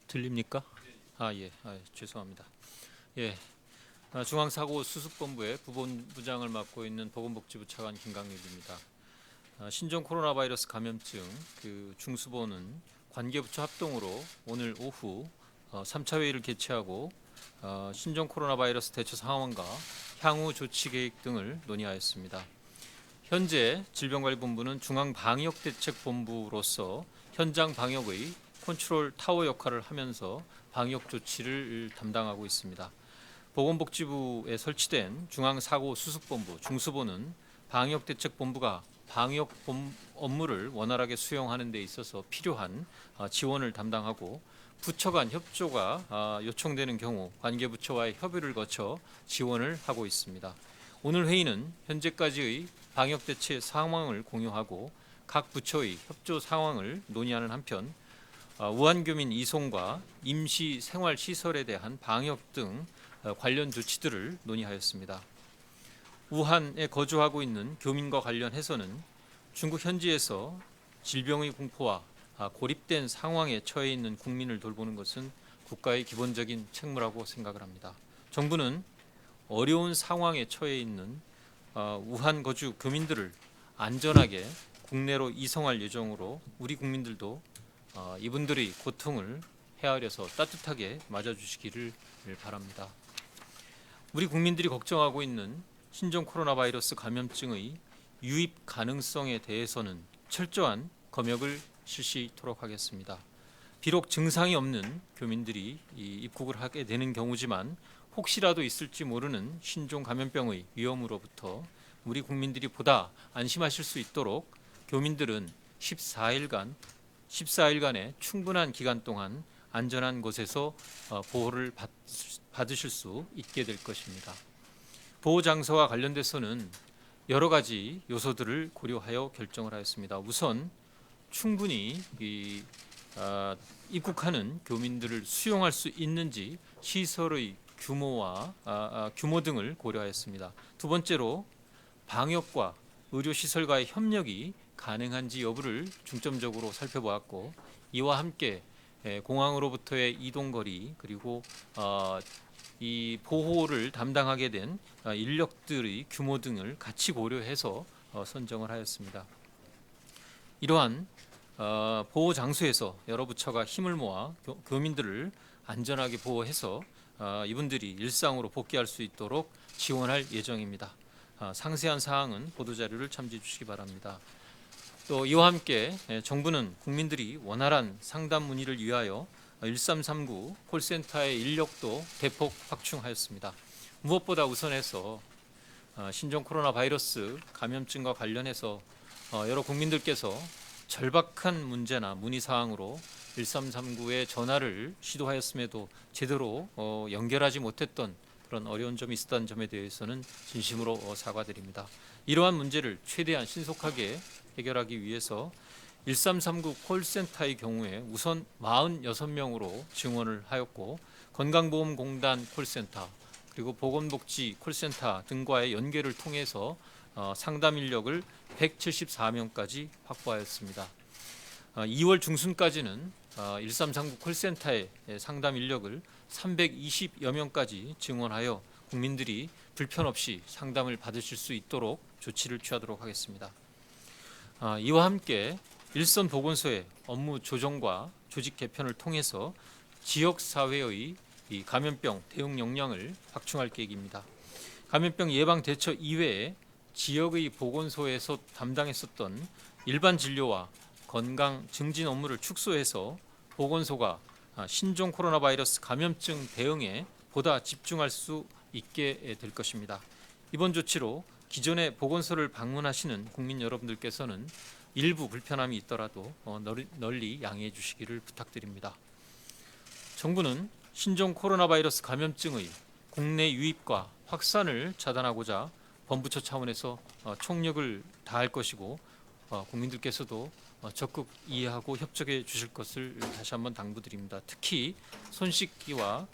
들립니까? 예. 죄송합니다. 예. 중앙사고수습본부의 부본부장을 맡고 있는 보건복지부 차관 김강률입니다. 신종 코로나 바이러스 감염증 중수본은 관계부처 합동으로 오늘 오후 3차 회의를 개최하고 신종 코로나 바이러스 대처 상황과 향후 조치 계획 등을 논의하였습니다. 현재 질병관리본부는 중앙방역대책본부로서 현장 방역의 컨트롤 타워 역할을 하면서 방역 조치를 담당하고 있습니다. 보건복지부에 설치된 중앙사고수습본부 중수본은 방역대책본부가 방역 업무를 원활하게 수행하는 데 있어서 필요한 지원을 담당하고 부처 간 협조가 요청되는 경우 관계부처와의 협의를 거쳐 지원을 하고 있습니다. 오늘 회의는 현재까지의 방역대체 상황을 공유하고 각 부처의 협조 상황을 논의하는 한편 우한교민 이송과 임시생활시설에 대한 방역 등 관련 조치들을 논의하였습니다. 우한에 거주하고 있는 교민과 관련해서는 중국 현지에서 질병의 공포와 고립된 상황에 처해 있는 국민을 돌보는 것은 국가의 기본적인 책무라고 생각을 합니다. 정부는 어려운 상황에 처해 있는 우한 거주 교민들을 안전하게 국내로 이송할 예정으로 우리 국민들도 이분들의 고통을 헤아려서 따뜻하게 맞아주시기를 바랍니다. 우리 국민들이 걱정하고 있는 신종 코로나 바이러스 감염증의 유입 가능성에 대해서는 철저한 검역을 실시토록 하겠습니다. 비록 증상이 없는 교민들이 입국을 하게 되는 경우지만 혹시라도 있을지 모르는 신종 감염병의 위험으로부터 우리 국민들이 보다 안심하실 수 있도록 교민들은 14일간의 충분한 기간 동안 안전한 곳에서 보호를 받으실 수 있게 될 것입니다. 보호 장소와 관련돼서는 여러 가지 요소들을 고려하여 결정을 하였습니다. 우선 충분히 입국하는 교민들을 수용할 수 있는지 시설의 규모 등을 고려하였습니다. 두 번째로 방역과 의료시설과의 협력이 가능한지 여부를 중점적으로 살펴보았고 이와 함께 공항으로부터의 이동거리 그리고 이 보호를 담당하게 된 인력들의 규모 등을 같이 고려해서 선정을 하였습니다. 이러한 보호 장소에서 여러 부처가 힘을 모아 교민들을 안전하게 보호해서 이분들이 일상으로 복귀할 수 있도록 지원할 예정입니다. 상세한 사항은 보도자료를 참조해 주시기 바랍니다. 또 이와 함께 정부는 국민들이 원활한 상담 문의를 위하여 1339 콜센터의 인력도 대폭 확충하였습니다. 무엇보다 우선해서 신종 코로나 바이러스 감염증과 관련해서 여러 국민들께서 절박한 문제나 문의사항으로 1339에 전화를 시도하였음에도 제대로 연결하지 못했던 그런 어려운 점이 있었다는 점에 대해서는 진심으로 사과드립니다. 이러한 문제를 최대한 신속하게 해결하기 위해서 1339 콜센터의 경우에 우선 46명으로 증원을 하였고 건강보험공단 콜센터 그리고 보건복지 콜센터 등과의 연계를 통해서 상담 인력을 174명까지 확보하였습니다. 2월 중순까지는 1339 콜센터의 상담 인력을 320여 명까지 증원하여 국민들이 불편 없이 상담을 받으실 수 있도록 조치를 취하도록 하겠습니다. 이와 함께 일선 보건소의 업무 조정과 조직 개편을 통해서 지역사회의 이 감염병 대응 역량을 확충할 계획입니다. 감염병 예방 대처 이외에 지역의 보건소에서 담당했었던 일반 진료와 건강 증진 업무를 축소해서 보건소가 신종 코로나 바이러스 감염증 대응에 보다 집중할 수 있게 될 것입니다. 이번 조치로 기존의 보건소를 방문하시는 국민 여러분들께서는 일부 불편함이 있더라도 널리 양해해 주시기를 부탁드립니다. 정부는 신종 코로나 바이러스 감염증의 국내 유입과 확산을 차단하고자 본부처 차원에서 총력을 다할 것이고 국민들께서도 적극 이해하고 협조해 주실 것을 다시 한번 당부드립니다. 특히 손 씻기와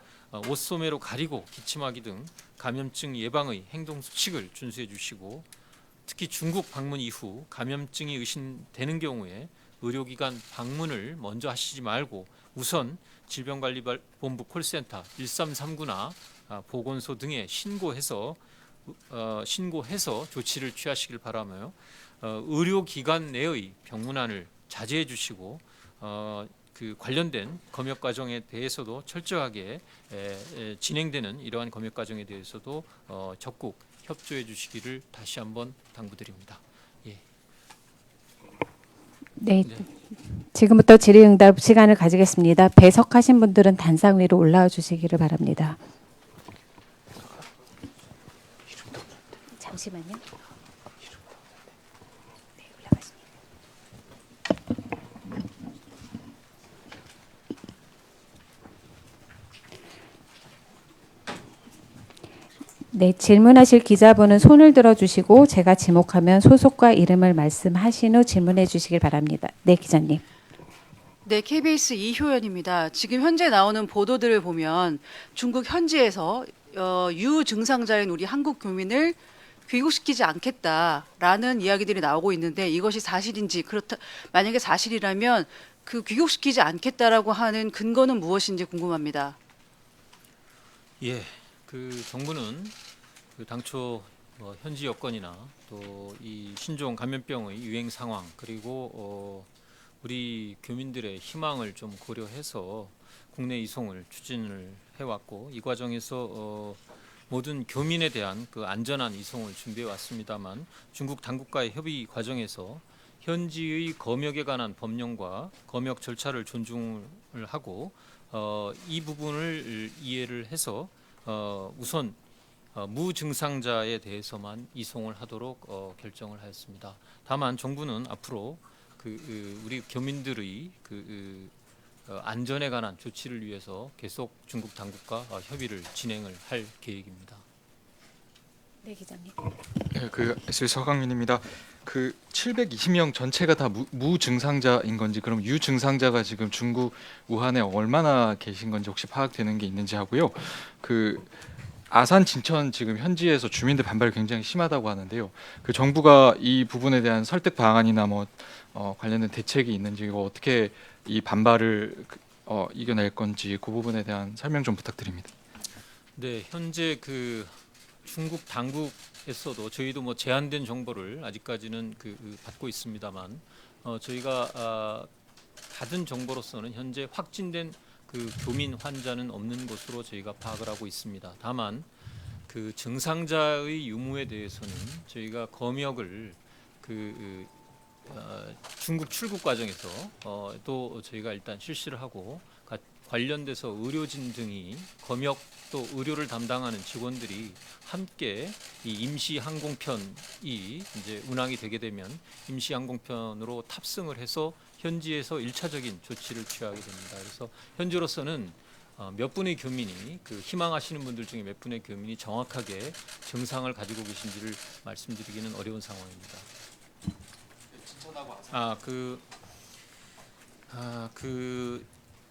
옷소매로 가리고 기침하기 등 감염증 예방의 행동 수칙을 준수해 주시고 특히 중국 방문 이후 감염증이 의심되는 경우에 의료기관 방문을 먼저 하시지 말고 우선 질병관리본부 콜센터 1339나 보건소 등에 신고해서 조치를 취하시길 바라며 의료기관 내의 병문안을 자제해 주시고 그 관련된 검역 과정에 대해서도 철저하게 진행되는 이러한 검역 과정에 대해서도 적극 협조해 주시기를 다시 한번 당부드립니다. 예. 네. 지금부터 질의응답 시간을 가지겠습니다. 배석하신 분들은 단상 위로 올라와 주시기를 바랍니다. 잠시만요. 네, 올라가십니다. 네, 질문하실 기자분은 손을 들어주시고 제가 지목하면 소속과 이름을 말씀하신 후 질문해 주시길 바랍니다. 네, 기자님. 네, KBS 이효연입니다. 지금 현재 나오는 보도들을 보면 중국 현지에서 유증상자인 우리 한국 교민을 귀국시키지 않겠다라는 이야기들이 나오고 있는데 이것이 사실인지 그렇다 만약에 사실이라면 그 귀국시키지 않겠다라고 하는 근거는 무엇인지 궁금합니다. 예, 그 정부는 그 당초 현지 여건이나 또 이 신종 감염병의 유행 상황 그리고 우리 교민들의 희망을 좀 고려해서 국내 이송을 추진을 해왔고 이 과정에서 모든 교민에 대한 그 안전한 이송을 준비해 왔습니다만 중국 당국과의 협의 과정에서 현지의 검역에 관한 법령과 검역 절차를 존중을 하고 이 부분을 이해를 해서 우선 무증상자에 대해서만 이송을 하도록 결정을 하였습니다. 다만 정부는 앞으로 우리 교민들의 안전에 관한 조치를 위해서 계속 중국 당국과 협의를 진행을 할 계획입니다. 네, 기자님. 네, 그 SBS 서강민입니다. 그 720명 전체가 다 무증상자인 건지 그럼 유증상자가 지금 중국 우한에 얼마나 계신 건지 혹시 파악되는 게 있는지 하고요. 그 아산 진천 지금 현지에서 주민들 반발이 굉장히 심하다고 하는데요. 그 정부가 이 부분에 대한 설득 방안이나 뭐 관련된 대책이 있는지 이거 어떻게 이 반발을 이겨낼 건지 그 부분에 대한 설명 좀 부탁드립니다. 네, 현재 그 중국 당국에서도 저희도 뭐 제한된 정보를 아직까지는 받고 있습니다만 저희가 받은 정보로서는 현재 확진된 그 교민 환자는 없는 것으로 저희가 파악을 하고 있습니다. 다만 그 증상자의 유무에 대해서는 저희가 검역을 중국 출국 과정에서 또 저희가 일단 실시를 하고 관련돼서 의료진 등이 검역 또 의료를 담당하는 직원들이 함께 이 임시 항공편이 이제 운항이 되게 되면 임시 항공편으로 탑승을 해서 현지에서 1차적인 조치를 취하게 됩니다. 그래서 현재로서는 몇 분의 교민이 희망하시는 분들 중에 몇 분의 교민이 정확하게 증상을 가지고 계신지를 말씀드리기는 어려운 상황입니다.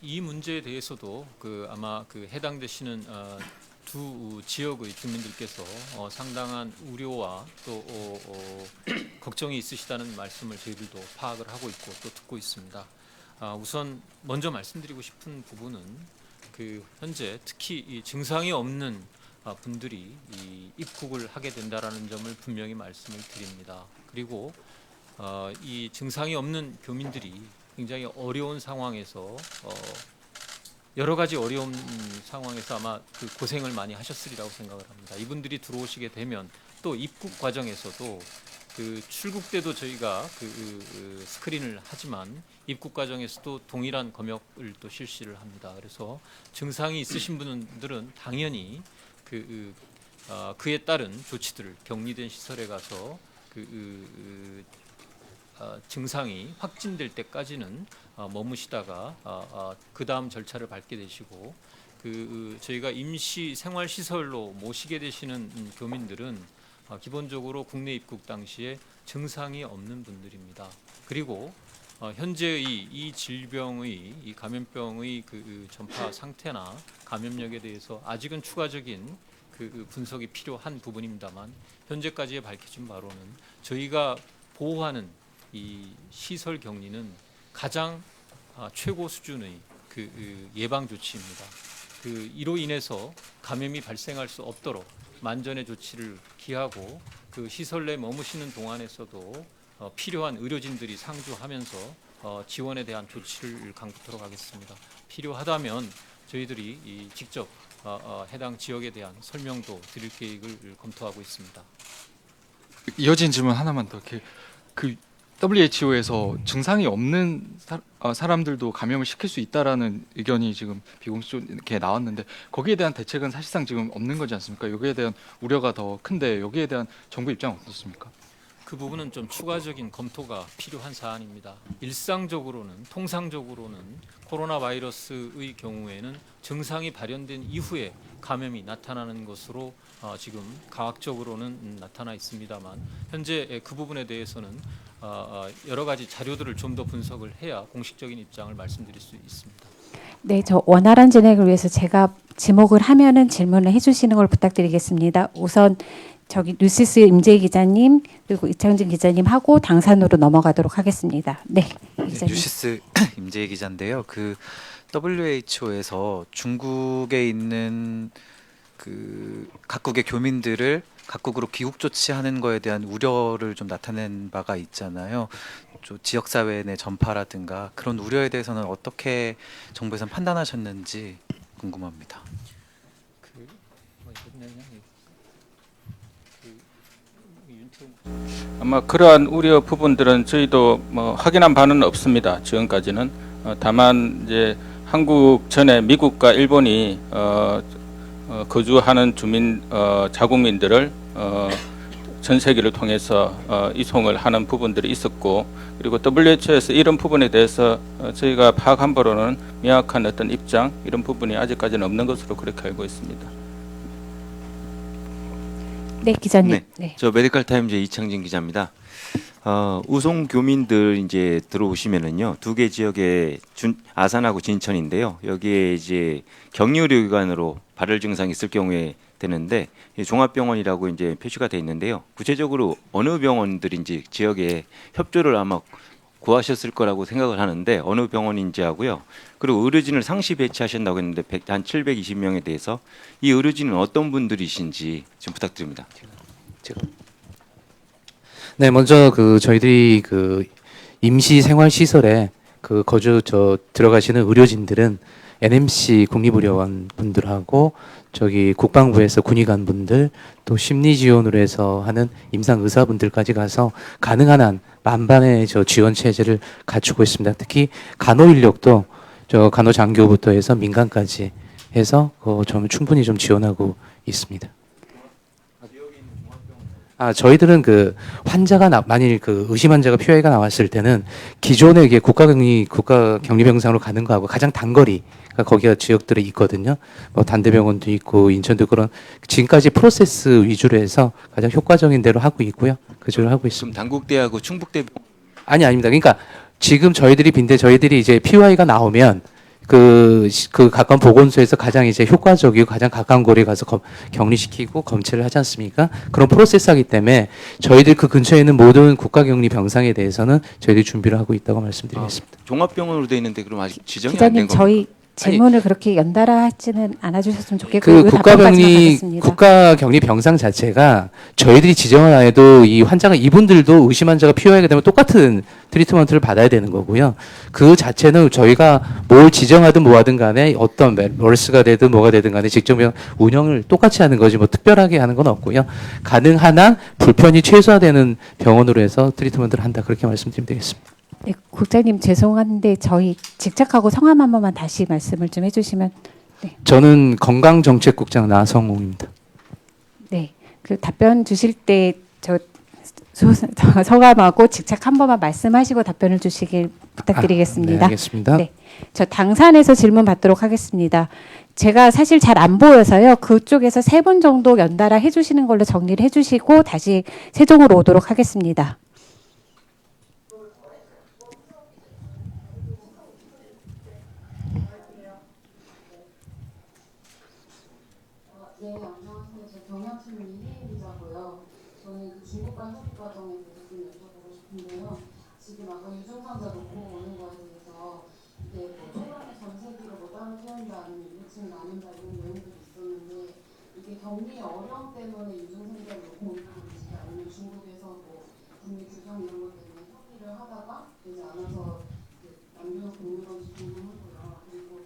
이 문제에 대해서도 아마 해당되시는 두 지역의 주민들께서 상당한 우려와 또 걱정이 있으시다는 말씀을 저희들도 파악을 하고 있고 또 듣고 있습니다. 우선 먼저 말씀드리고 싶은 부분은 현재 특히 이 증상이 없는 분들이 입국을 하게 된다라는 점을 분명히 말씀을 드립니다. 그리고 이 증상이 없는 교민들이 굉장히 어려운 상황에서 여러 가지 어려운 상황에서 아마 고생을 많이 하셨으리라고 생각을 합니다. 이분들이 들어오시게 되면 또 입국 과정에서도 출국 때도 저희가 스크린을 하지만 입국 과정에서도 동일한 검역을 또 실시를 합니다. 그래서 증상이 있으신 분들은 당연히 그에 따른 조치들을 격리된 시설에 가서 증상이 확진될 때까지는 머무시다가 그 다음 절차를 밟게 되시고 저희가 임시 생활시설로 모시게 되시는 교민들은 기본적으로 국내 입국 당시에 증상이 없는 분들입니다. 그리고 현재의 이 질병의 이 감염병의 전파 상태나 감염력에 대해서 아직은 추가적인 분석이 필요한 부분입니다만 현재까지 밝혀진 바로는 저희가 보호하는 이 시설 격리는 가장 최고 수준의 예방 조치입니다. 이로 인해서 감염이 발생할 수 없도록 만전의 조치를 기하고 시설 내 머무시는 동안에서도 필요한 의료진들이 상주하면서 지원에 대한 조치를 강구토록 하겠습니다. 필요하다면 저희들이 직접 해당 지역에 대한 설명도 드릴 계획을 검토하고 있습니다. 이어진 질문 하나만 더. 그 WHO에서 증상이 없는 사람들도 감염을 시킬 수 있다라는 의견이 지금 비공식적으로 나왔는데 거기에 대한 대책은 사실상 지금 없는 거지 않습니까? 여기에 대한 우려가 더 큰데 여기에 대한 정부 입장은 어떻습니까? 그 부분은 좀 추가적인 검토가 필요한 사안입니다. 통상적으로는 코로나 바이러스의 경우에는 증상이 발현된 이후에 감염이 나타나는 것으로 지금 과학적으로는 나타나 있습니다만 현재 그 부분에 대해서는 여러 가지 자료들을 좀 더 분석을 해야 공식적인 입장을 말씀드릴 수 있습니다. 네, 저 원활한 진행을 위해서 제가 지목을 하면은 질문을 해주시는 걸 부탁드리겠습니다. 우선 저기 뉴시스 임재희 기자님 그리고 이창진 기자님 하고 당산으로 넘어가도록 하겠습니다. 네, 기자님. 뉴시스 임재희 기자인데요. 그 WHO에서 중국에 있는 그 각국의 교민들을 각국으로 귀국 조치하는 거에 대한 우려를 좀 나타낸 바가 있잖아요. 지역 사회 내 전파라든가 그런 우려에 대해서는 어떻게 정부에서는 판단하셨는지 궁금합니다. 아마 그러한 우려 부분들은 저희도 확인한 바는 없습니다. 지금까지는 다만 이제 한국 전에 미국과 일본이 거주하는 주민 자국민들을 전 세계를 통해서 이송을 하는 부분들이 있었고 그리고 WHO에서 이런 부분에 대해서 저희가 파악한 바로는 명확한 어떤 입장 이런 부분이 아직까지는 없는 것으로 그렇게 알고 있습니다. 네, 기자님. 네, 네. 저 메디컬 타임즈 이창진 기자입니다. 우송 교민들 이제 들어오시면은요 두 개 지역에 아산하고 진천인데요. 여기에 이제 격리의료기관으로 발열 증상이 있을 경우에 되는데 종합병원이라고 이제 표시가 돼 있는데요. 구체적으로 어느 병원들인지 지역에 협조를 아마 구하셨을 거라고 생각을 하는데 어느 병원인지 하고요. 그리고 의료진을 상시 배치하신다고 했는데 한 720명에 대해서 이 의료진은 어떤 분들이신지 좀 부탁드립니다. 네, 먼저 저희들이 임시 생활 시설에 들어가시는 의료진들은 NMC 국립의료원 분들하고 저기 국방부에서 군의관 분들 또 심리 지원으로 해서 하는 임상 의사분들까지 가서 가능한 한 만반의 지원 체제를 갖추고 있습니다. 특히 간호 인력도 간호장교부터 해서 민간까지 해서 좀 충분히 좀 지원하고 있습니다. 저희들은 만일 의심 환자가 POI가 나왔을 때는 기존에 이게 국가격리병상으로 가는 거하고 가장 단거리 거기가 지역들에 있거든요. 단대병원도 있고 인천도 그런 지금까지 프로세스 위주로 해서 가장 효과적인 대로 하고 있고요. 그대로 하고 있습니다. 그럼 단국대하고 충북대 아닙니다. 그러니까 지금 저희들이 이제 POI가 나오면 가까운 보건소에서 가장 이제 효과적이고 가장 가까운 거리에 가서 격리시키고 검체를 하지 않습니까? 그런 프로세스이기 때문에 저희들 그 근처에 있는 모든 국가격리 병상에 대해서는 저희들이 준비를 하고 있다고 말씀드리겠습니다. 종합병원으로 돼 있는데 그럼 아직 지정이 안 된 기자님 겁니까? 저희 질문을 그렇게 연달아 하지는 않아주셨으면 좋겠고요. 국가격리 병상 자체가 저희들이 지정을 안 해도 이 환자가 이분들도 의심 환자가 POI가 되면 똑같은 트리트먼트를 받아야 되는 거고요. 그 자체는 저희가 뭘 지정하든 뭐하든 간에 어떤 멀스가 되든 뭐가 되든 간에 직접 운영을 똑같이 하는 거지 특별하게 하는 건 없고요. 가능한 한 불편이 최소화되는 병원으로 해서 트리트먼트를 한다 그렇게 말씀드리면 되겠습니다. 네, 국장님 죄송한데 저희 직책하고 성함 한 번만 다시 말씀을 좀 해주시면. 네. 저는 건강정책국장 나성웅입니다. 네, 답변 주실 때 성함하고 직책 한 번만 말씀하시고 답변을 주시길 부탁드리겠습니다. 네, 알겠습니다. 네, 저 당산에서 질문 받도록 하겠습니다. 제가 사실 잘 안 보여서요. 그쪽에서 3분 정도 연달아 해주시는 걸로 정리를 해주시고 다시 세종으로 오도록 하겠습니다. 네, 안녕하세요. 저 경향신문 이혜인 기자고요. 저는 중국과 협의 과정에 대해서 좀 여쭤보고 싶은데요. 지금 아까 유증상자 놓고 오는 거에 대해서 이게 뭐 초반에 전세기를 뭐 따로 태운다 아니면 일층 나눈다 이런 내용들이 있었는데 이게 격리 어려움 때문에 유증상자를 놓고 오는 건지 아니면 중국에서 뭐 국내 규정 이런 것 때문에 격리를 하다가 되지 않아서 남겨놓고 오는 건지 궁금하고요. 그리고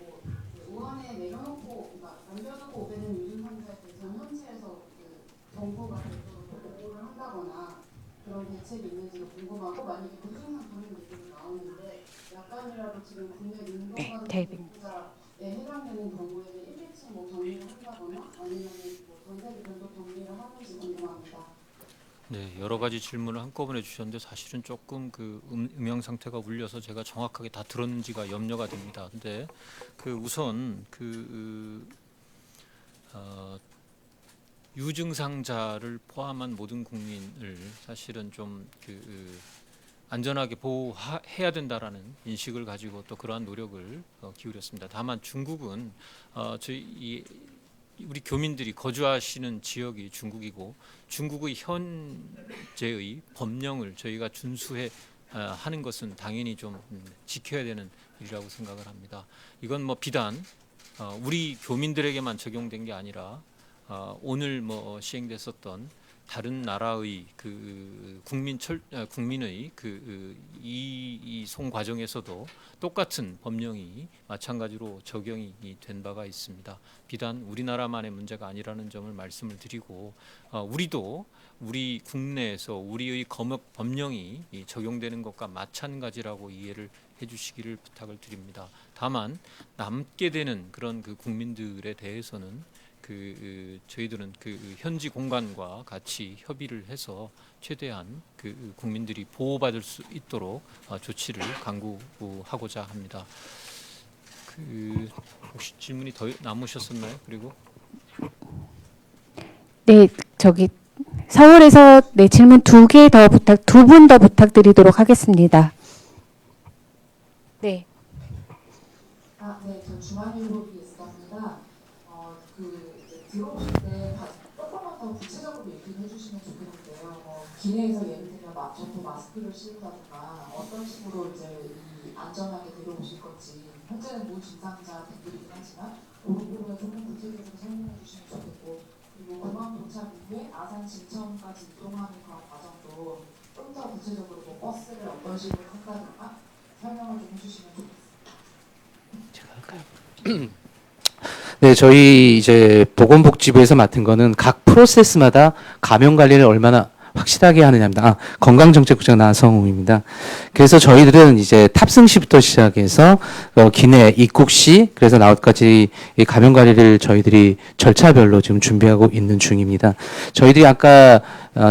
뭐 우한에 내려놓고 그러니까 남겨놓고 오는 유증상자에 대해서 현지에서 정부가 별도로 보고를 한다거나 그런 대책이 있는지도 궁금하고 만약에 무증상 그런 얘기가 나오는데 약간이라도 지금 국내 민간인 보호자에 해당되는 경우에는 1, 2층 뭐 격리를 한다거나 아니면 뭐 전세기 별도 격리를 하는지 궁금합니다. 네, 여러 가지 질문을 한꺼번에 주셨는데 사실은 조금 그 음향 상태가 울려서 제가 정확하게 다 들었는지가 염려가 됩니다. 근데 그 우선 유증상자를 포함한 모든 국민을 사실은 좀 안전하게 보호해야 된다라는 인식을 가지고 또 그러한 노력을 기울였습니다. 다만 중국은 우리 교민들이 거주하시는 지역이 중국이고 중국의 현재의 법령을 저희가 준수해 하는 것은 당연히 좀 지켜야 되는 일이라고 생각을 합니다. 이건 뭐 비단 우리 교민들에게만 적용된 게 아니라 오늘 뭐 시행됐었던 다른 나라의 그 국민의 이송 과정에서도 똑같은 법령이 마찬가지로 적용이 된 바가 있습니다. 비단 우리나라만의 문제가 아니라는 점을 말씀을 드리고 우리도 우리 국내에서 우리의 법령이 적용되는 것과 마찬가지라고 이해를 해주시기를 부탁을 드립니다. 다만 남게 되는 그런 그 국민들에 대해서는 저희들은 현지 공간과 같이 협의를 해서 최대한 국민들이 보호받을 수 있도록 조치를 강구하고자 합니다. 혹시 질문이 더 남으셨었나요? 그리고 네, 저기 서울에서 네, 질문 두 분 더 부탁드리도록 하겠습니다. 네. 네, 저 주만유로 있습니다. 들어오실 때 조금만 더 구체적으로 얘기를 해주시면 좋겠는데요. 기내에서 예를 들면 전부 마스크를 쓰다든가 어떤 식으로 이제 안전하게 데려오실 건지 현재는 무증상자 분들이긴 하지만 그 부분을 조금 구체적으로 설명해 주시면 좋겠고 그리고 공항 도착 이후에 아산 진천까지 이동하는 그런 과정도 좀 더 구체적으로 뭐 버스를 어떤 식으로 한다든가 설명을 좀 해주시면 좋겠습니다. 제가 할까요? 네, 저희 이제 보건복지부에서 맡은 거는 각 프로세스마다 감염 관리를 얼마나 확실하게 하느냐입니다. 건강정책국장 나성우입니다. 그래서 저희들은 이제 탑승 시부터 시작해서 기내 입국 시 그래서 나웃까지 이 감염 관리를 저희들이 절차별로 지금 준비하고 있는 중입니다. 저희들이 아까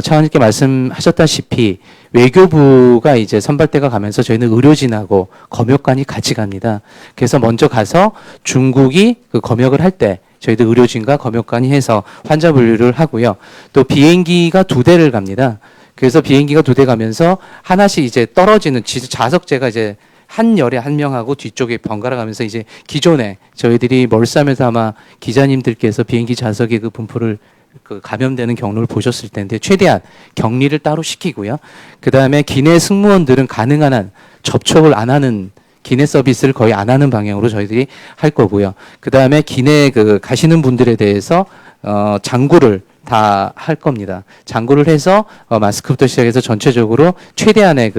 차관님께 말씀하셨다시피 외교부가 이제 선발대가 가면서 저희는 의료진하고 검역관이 같이 갑니다. 그래서 먼저 가서 중국이 그 검역을 할 때 저희들 의료진과 검역관이 해서 환자 분류를 하고요. 또 비행기가 2대를 갑니다. 그래서 비행기가 2대 가면서 하나씩 이제 떨어지는 좌석제가 이제 한 열에 한 명하고 뒤쪽에 번갈아 가면서 이제 기존에 저희들이 멀쌈에서 아마 기자님들께서 비행기 좌석의 그 분포를 감염되는 경로를 보셨을 텐데 최대한 격리를 따로 시키고요. 그 다음에 기내 승무원들은 가능한 한 접촉을 안 하는 기내 서비스를 거의 안 하는 방향으로 저희들이 할 거고요. 그 다음에 기내 가시는 분들에 대해서 장구를 다 할 겁니다. 장구를 해서 마스크부터 시작해서 전체적으로 최대한의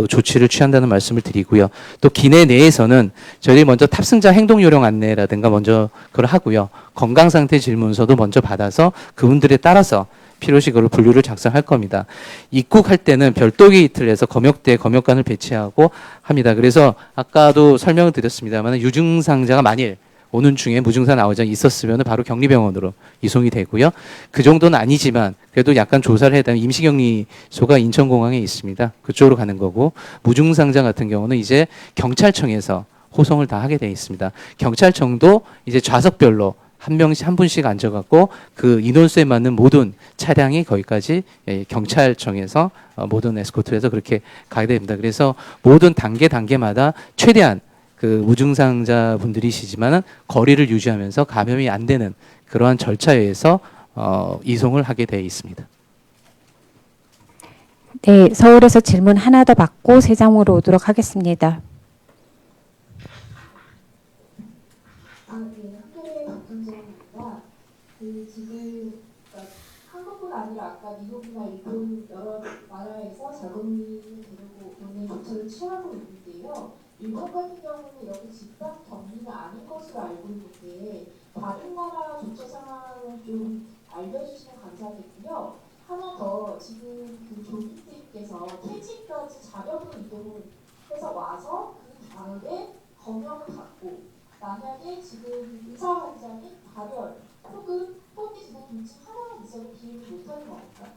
조치를 취한다는 말씀을 드리고요. 또 기내 내에서는 저희들이 먼저 탑승자 행동 요령 안내라든가 먼저 그걸 하고요. 건강 상태 질문서도 먼저 받아서 그분들에 따라서 필요시 그걸 분류를 작성할 겁니다. 입국할 때는 별도 게이트를 해서 검역관을 배치하고 합니다. 그래서 아까도 설명을 드렸습니다만 유증상자가 만일 오는 중에 무증상 나오자 있었으면 바로 격리병원으로 이송이 되고요. 그 정도는 아니지만 그래도 약간 조사를 해야 되면 임시격리소가 인천공항에 있습니다. 그쪽으로 가는 거고 무증상자 같은 경우는 이제 경찰청에서 호송을 다 하게 되어 있습니다. 경찰청도 이제 좌석별로 한 분씩 앉아갖고 그 인원수에 맞는 모든 차량이 거기까지 경찰청에서 모든 에스코트를 해서 그렇게 가게 됩니다. 그래서 모든 단계마다 최대한 무증상자 분들이시지만은 거리를 유지하면서 감염이 안 되는 그러한 절차에 의해서 이송을 하게 되어 있습니다. 네, 서울에서 질문 하나 더 받고 세장으로 오도록 하겠습니다. 네, 한겨레 박준정입니다. 지금 그러니까 한국뿐 아니라 아까 미국이나 일본 여러 나라에서 자국민을 데리고 오는 조처를 취하고 있는데요. 일본 같은 경우는 이렇게 집단 격리는 아닌 것으로 알고 있는데 다른 나라 조처 상황을 좀 알려주시면 감사하겠고요. 하나 더 지금 그 교민들께서 퇴직까지 자력으로 이동을 해서 와서 그 다음에 검역을 받고 만약에 지금 의사 환자는 발열 혹은 호흡기 질환 중증 하나만 있어도 비행을 못하는 겁니까?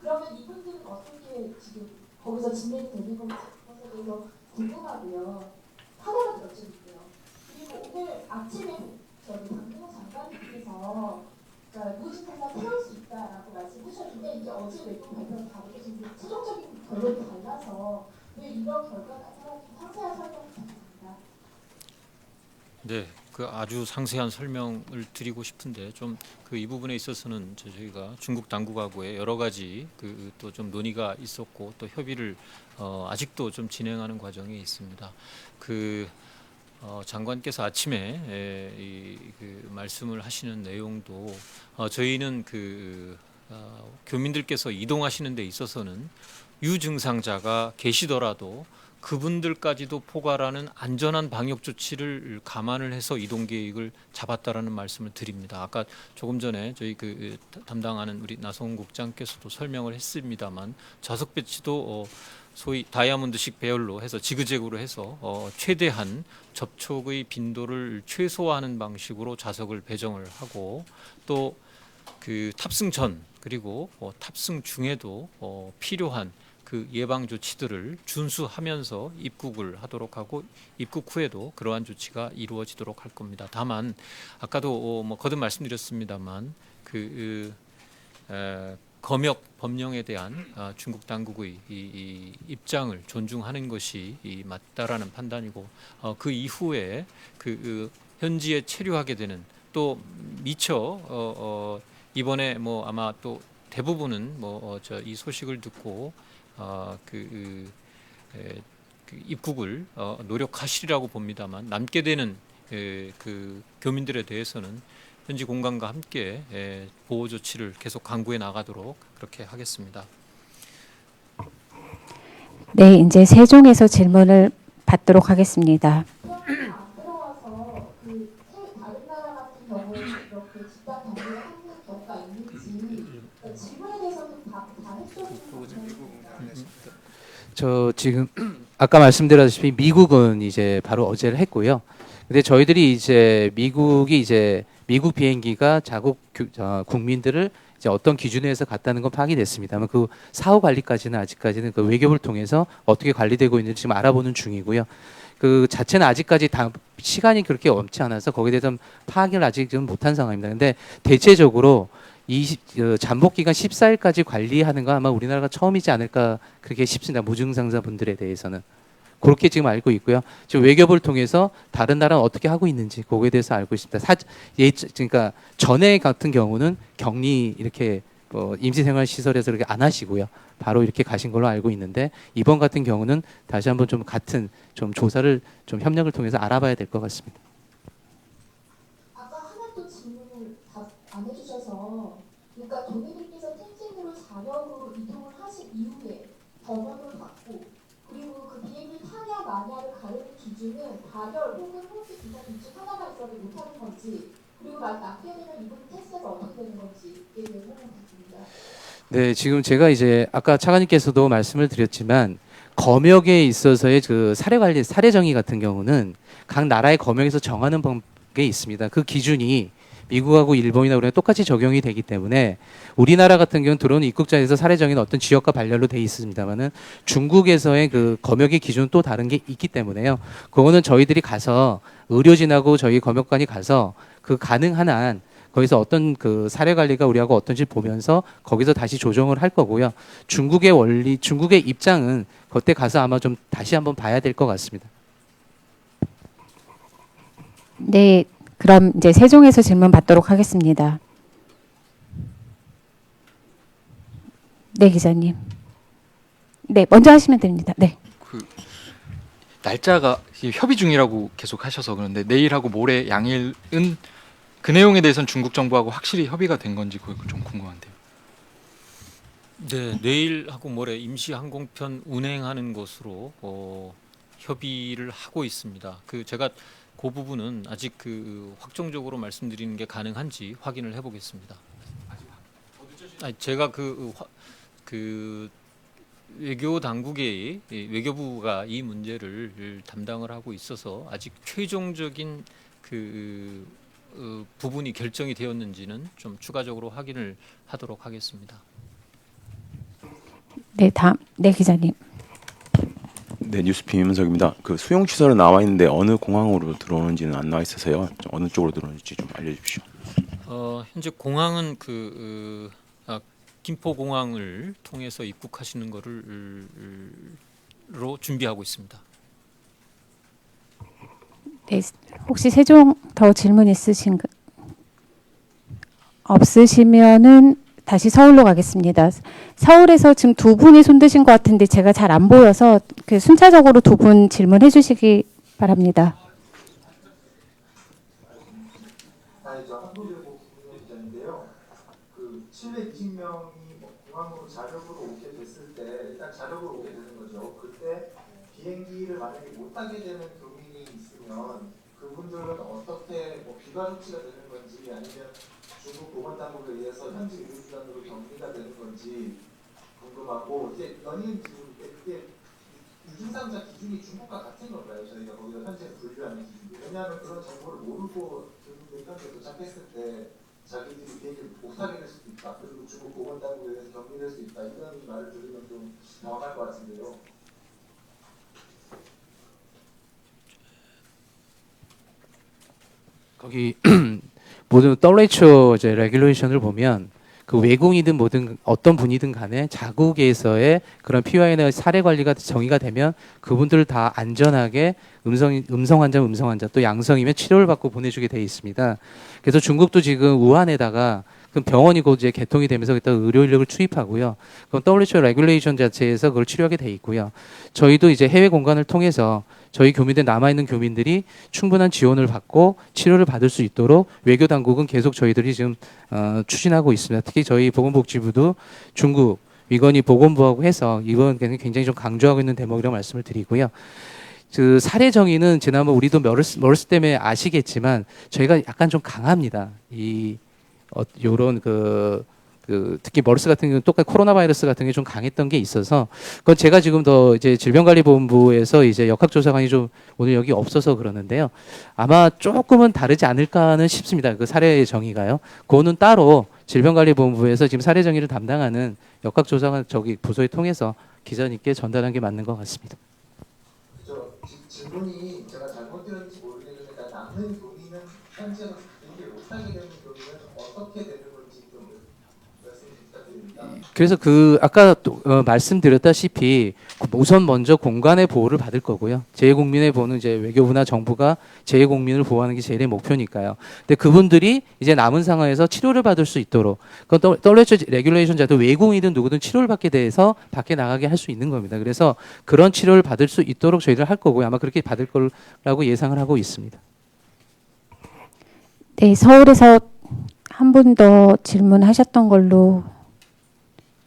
그러면 이분들은 어떻게 지금 거기서 진행이 되는 건지 그것에 대해서 궁금하고요. 하나만 더 여쭤볼게요. 그리고 오늘 아침에 저희 박근혜 장관님께서 그러니까 무증상자 태울 수 있다라고 말씀하셨는데 이게 어제 외국 발표랑 다르게 좀 최종적인 결론이 달라서 왜 이런 결과가 나타나는지 상세한 설명 부탁드립니다. 네, 그 아주 상세한 설명을 드리고 싶은데 좀 그 이 부분에 있어서는 저희가 중국 당국하고의 여러 가지 그 또 좀 논의가 있었고 또 협의를 아직도 좀 진행하는 과정에 있습니다. 그 장관께서 아침에 그 말씀을 하시는 내용도 저희는 교민들께서 이동하시는 데 있어서는 유증상자가 계시더라도 그분들까지도 포괄하는 안전한 방역 조치를 감안을 해서 이동 계획을 잡았다라는 말씀을 드립니다. 아까 조금 전에 저희 담당하는 우리 나성훈 국장께서도 설명을 했습니다만 좌석 배치도 소위 다이아몬드식 배열로 해서 지그재그로 해서 최대한 접촉의 빈도를 최소화하는 방식으로 좌석을 배정을 하고 또 그 탑승 전 그리고 탑승 중에도 필요한 그 예방 조치들을 준수하면서 입국을 하도록 하고 입국 후에도 그러한 조치가 이루어지도록 할 겁니다. 다만 아까도 거듭 말씀드렸습니다만 검역 법령에 대한 중국 당국의 이 입장을 존중하는 것이 맞다라는 판단이고 그 이후에 현지에 체류하게 되는 또 미처 이번에 아마 또 대부분은 이 소식을 듣고 입국을 노력하시리라고 봅니다만 남게 되는 그 교민들에 대해서는 현지 공간과 함께 보호 조치를 계속 강구해 나가도록 그렇게 하겠습니다. 네, 이제 세종에서 질문을 받도록 하겠습니다. 안 들어와서 다른 나라 같은 경우에 이렇게 집단 격리를 하는 경우가 있는지 질문에 대해서는 다 해주셨으면 저 지금 아까 말씀드렸다시피 미국은 이제 바로 어제를 했고요. 근데 저희들이 이제 미국 비행기가 자국 국민들을 이제 어떤 기준에서 갔다는 건 파악이 됐습니다만 그 사후 관리까지는 아직까지는 그 외교부를 통해서 어떻게 관리되고 있는지 지금 알아보는 중이고요. 그 자체는 아직까지 다 시간이 그렇게 없지 않아서 거기에 대해서 파악을 아직 좀 못한 상황입니다. 근데 대체적으로 잠복 기간 14일까지 관리하는 거 아마 우리나라가 처음이지 않을까 그렇게 싶습니다. 무증상자 분들에 대해서는. 그렇게 지금 알고 있고요. 지금 외교부를 통해서 다른 나라는 어떻게 하고 있는지 그거에 대해서 알고 있습니다. 그러니까 전에 같은 경우는 격리 이렇게 임시생활 시설에서 이렇게 안 하시고요. 바로 이렇게 가신 걸로 알고 있는데 이번 같은 경우는 다시 한번 좀 같은 좀 조사를 좀 협력을 통해서 알아봐야 될 것 같습니다. 아까 하나도 질문을 답 안 해주셔서 그러니까 교민들께서 텐진으로 자력으로 이동을 하신 이후에 검역을 받고 그리고 그 비행기 타냐 마냐를 가르는 기준은 발열 혹은 호흡기 기타 둘중 하나만 있어도 못하는 건지 그리고 낫게 되면 이분 테스트가 어떻게 되는 건지에 대해 설명 부탁드립니다. 네, 지금 제가 이제 아까 차관님께서도 말씀을 드렸지만 검역에 있어서의 그 사례 정의 같은 경우는 각 나라의 검역에서 정하는 법에 있습니다. 그 기준이 미국하고 일본이나 우리가 똑같이 적용이 되기 때문에 우리나라 같은 경우는 들어오는 입국자에서 사례 정의는 어떤 지역과 발열로 돼 있습니다만은 중국에서의 그 검역의 기준은 또 다른 게 있기 때문에요. 그거는 저희들이 가서 의료진하고 저희 검역관이 가서 그 가능한 한 거기서 어떤 그 사례 관리가 우리하고 어떤지 보면서 거기서 다시 조정을 할 거고요. 중국의 입장은 그때 가서 아마 좀 다시 한번 봐야 될 것 같습니다. 네, 그럼 이제 세종에서 질문 받도록 하겠습니다. 네, 기자님. 네, 먼저 하시면 됩니다. 네. 그 날짜가 이게 협의 중이라고 계속 하셔서 그런데 내일하고 모레 양일은 그 내용에 대해서는 중국 정부하고 확실히 협의가 된 건지 그거 좀 궁금한데요. 네, 내일하고 모레 임시 항공편 운행하는 것으로 협의를 하고 있습니다. 제가 그 부분은 아직 확정적으로 말씀드리는 게 가능한지 확인을 해보겠습니다. 제가 외교 당국의 외교부가 이 문제를 담당을 하고 있어서 아직 최종적인 부분이 결정이 되었는지는 좀 추가적으로 확인을 하도록 하겠습니다. 네, 다음 네 기자님. 네, 뉴스피 임은석입니다. 그 수용 취소로 나와 있는데 어느 공항으로 들어오는지는 안 나와 있어서요. 좀 어느 쪽으로 들어오는지 좀 알려주십시오. 현재 공항은 김포공항을 통해서 입국하시는 거로 준비하고 있습니다. 네, 혹시 세종 더 질문 없으시면은 다시 서울로 가겠습니다. 서울에서 지금 두 분이 손드신 것 같은데 제가 잘 안 보여서 순차적으로 두 분 질문해 주시기 바랍니다. 저 한국일보 김민호 기자인데요. 720명이 공항으로 자력으로 오게 됐을 때 일단 자력으로 오게 되는 거죠. 그때 비행기를 만약에 못 타게 되는 교민이 있으면 그분들은 어떻게 비가 조치가 되는 건지 아니면 중국 보건당국에 의해서 현지 의료기관으로 격리가 되는 건지 궁금하고 이제 연인 기준인데 그게 유증상자 기준이 중국과 같은 건가요? 저희가 거기서 현재 분류하는 기준이. 왜냐하면 그런 정보를 모르고 중국에 현재 도착했을 때 자기들이 비행기를 못 타게 될 수도 있다. 그리고 중국 보건당국에 의해서 격리될 수 있다. 이런 말을 들으면 좀 당황할 것 같은데요. 거기 모든 WHO 이제 레귤레이션을 보면 그 외국인이든 뭐든 어떤 분이든 간에 자국에서의 그런 PY나 사례 관리가 정의가 되면 그분들을 다 안전하게 음성 환자 또 양성이면 치료를 받고 보내주게 돼 있습니다. 그래서 중국도 지금 우한에다가 그 병원이 곧 이제 개통이 되면서 일단 의료 인력을 투입하고요. 그건 WHO 레귤레이션 자체에서 그걸 치료하게 돼 있고요. 저희도 이제 해외 공간을 통해서 저희 교민들 남아있는 교민들이 충분한 지원을 받고 치료를 받을 수 있도록 외교 당국은 계속 저희들이 지금 추진하고 있습니다. 특히 저희 보건복지부도 중국 위건희 보건부하고 해서 이번 굉장히 좀 강조하고 있는 대목이라고 말씀을 드리고요. 그 사례 정의는 지난번 우리도 머르스 때문에 아시겠지만 저희가 약간 좀 강합니다. 요런 특히 머르스 같은 경우는 똑같이 코로나 바이러스 같은 게 좀 강했던 게 있어서 그건 제가 지금 더 이제 질병관리본부에서 이제 역학조사관이 좀 오늘 여기 없어서 그러는데요. 아마 조금은 다르지 않을까는 싶습니다. 그 사례 정의가요. 그거는 따로 질병관리본부에서 지금 사례 정의를 담당하는 역학조사관 저기 부서에 통해서 기자님께 전달한 게 맞는 것 같습니다. 질문이 제가 잘못 들었는지 모르겠는데 남는 교민은 현재는 비행기를 못 타게 되는 교민은 어떻게 되는 건지 좀 말씀 부탁드립니다. 그래서 아까 또 말씀드렸다시피 우선 먼저 공간의 보호를 받을 거고요. 제2국민의 보호는 이제 외교부나 정부가 제2국민을 보호하는 게 제일의 목표니까요. 근데 그분들이 이제 남은 상황에서 치료를 받을 수 있도록 그건 WHO 레귤레이션 자도 외국인이든 누구든 치료를 받게 돼서 밖에 나가게 할 수 있는 겁니다. 그래서 그런 치료를 받을 수 있도록 저희들 할 거고요. 아마 그렇게 받을 거라고 예상을 하고 있습니다. 네, 서울에서 한 분 더 질문하셨던 걸로